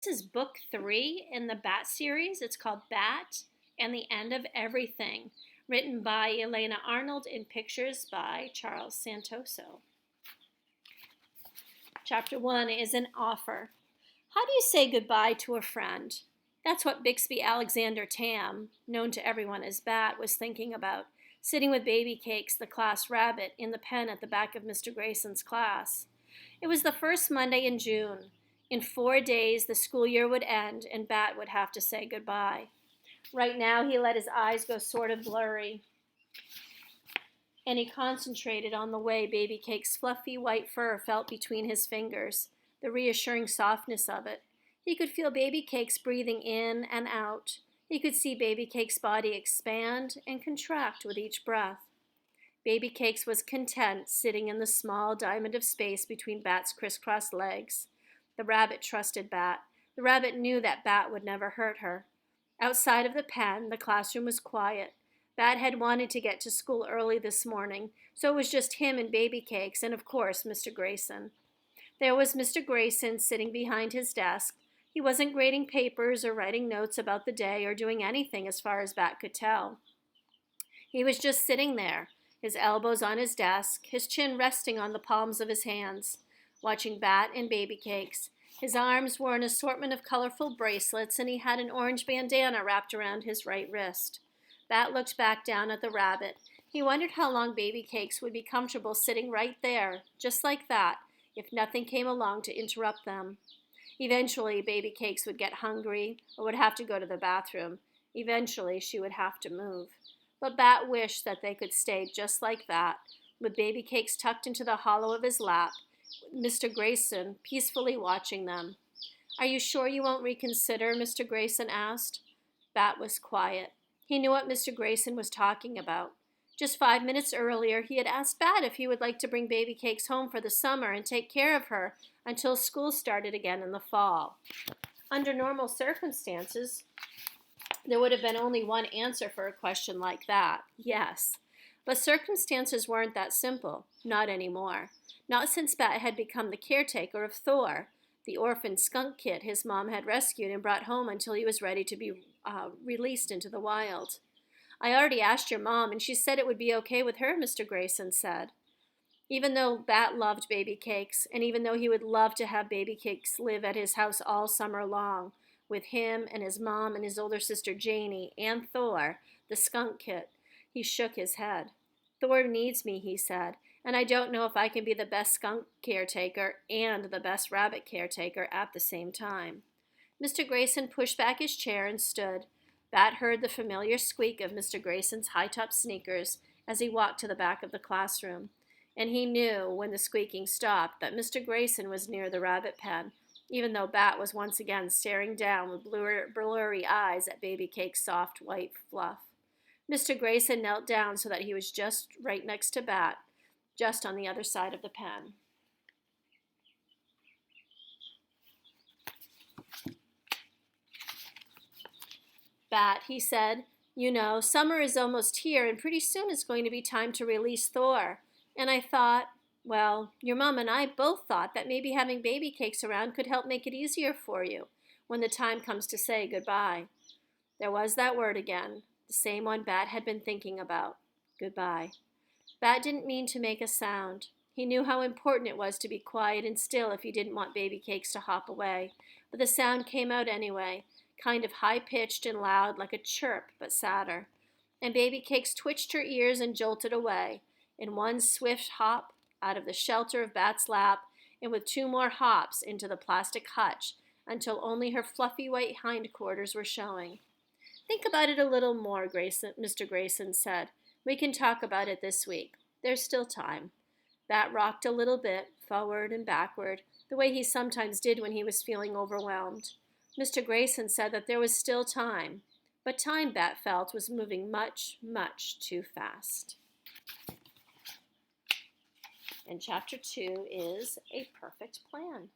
This is book 3 in the Bat series. It's called Bat and the End of Everything, written by Elena Arnold and pictures by Charles Santoso. Chapter 1 is an offer. How do you say goodbye to a friend? That's what Bixby Alexander Tam, known to everyone as Bat, was thinking about, sitting with Baby Cakes, the class rabbit, in the pen at the back of Mr. Grayson's class. It was the first Monday in June. In 4 days, the school year would end, and Bat would have to say goodbye. Right now, he let his eyes go sort of blurry, and he concentrated on the way Baby Cake's fluffy white fur felt between his fingers, the reassuring softness of it. He could feel Baby Cake's breathing in and out. He could see Baby Cake's body expand and contract with each breath. Baby Cakes was content sitting in the small diamond of space between Bat's crisscrossed legs. The rabbit trusted Bat. The rabbit knew that Bat would never hurt her. Outside of the pen, the classroom was quiet. Bat had wanted to get to school early this morning, so it was just him and Baby Cakes and, of course, Mr. Grayson. There was Mr. Grayson sitting behind his desk. He wasn't grading papers or writing notes about the day or doing anything as far as Bat could tell. He was just sitting there, his elbows on his desk, his chin resting on the palms of his hands, watching Bat and Baby Cakes. His arms wore an assortment of colorful bracelets, and he had an orange bandana wrapped around his right wrist. Bat looked back down at the rabbit. He wondered how long Baby Cakes would be comfortable sitting right there, just like that, if nothing came along to interrupt them. Eventually, Baby Cakes would get hungry or would have to go to the bathroom. Eventually, she would have to move. But Bat wished that they could stay just like that, with Baby Cakes tucked into the hollow of his lap, Mr. Grayson peacefully watching them. "Are you sure you won't reconsider?" Mr. Grayson asked. Bat was quiet. He knew what Mr. Grayson was talking about. Just 5 minutes earlier, he had asked Bat if he would like to bring Baby Cakes home for the summer and take care of her until school started again in the fall. Under normal circumstances, there would have been only one answer for a question like that: yes. But circumstances weren't that simple. Not anymore. Not since Bat had become the caretaker of Thor, the orphan skunk kit his mom had rescued and brought home until he was ready to be released into the wild. "I already asked your mom, and she said it would be okay with her," Mr. Grayson said. Even though Bat loved Baby Cakes, and even though he would love to have Baby Cakes live at his house all summer long, with him and his mom and his older sister Janie and Thor, the skunk kit, he shook his head. "Thor needs me," he said, "and I don't know if I can be the best skunk caretaker and the best rabbit caretaker at the same time." Mr. Grayson pushed back his chair and stood. Bat heard the familiar squeak of Mr. Grayson's high-top sneakers as he walked to the back of the classroom, and he knew, when the squeaking stopped, that Mr. Grayson was near the rabbit pen, even though Bat was once again staring down with blurry eyes at Baby Cake's soft white fluff. Mr. Grayson knelt down so that he was just right next to Bat, just on the other side of the pen. "Bat," he said, "you know, summer is almost here, and pretty soon it's going to be time to release Thor. And I thought, well, your mom and I both thought that maybe having Baby Cakes around could help make it easier for you when the time comes to say goodbye." There was that word again, the same one Bat had been thinking about: goodbye. Bat didn't mean to make a sound. He knew how important it was to be quiet and still if he didn't want Baby Cakes to hop away, but the sound came out anyway, kind of high-pitched and loud, like a chirp, but sadder. And Baby Cakes twitched her ears and jolted away, in one swift hop out of the shelter of Bat's lap, and with 2 more hops into the plastic hutch, until only her fluffy white hindquarters were showing. "Think about it a little more," Mr. Grayson said. "We can talk about it this week. There's still time." Bat rocked a little bit, forward and backward, the way he sometimes did when he was feeling overwhelmed. Mr. Grayson said that there was still time, but time, Bat felt, was moving much, much too fast. And Chapter 2 is A Perfect Plan.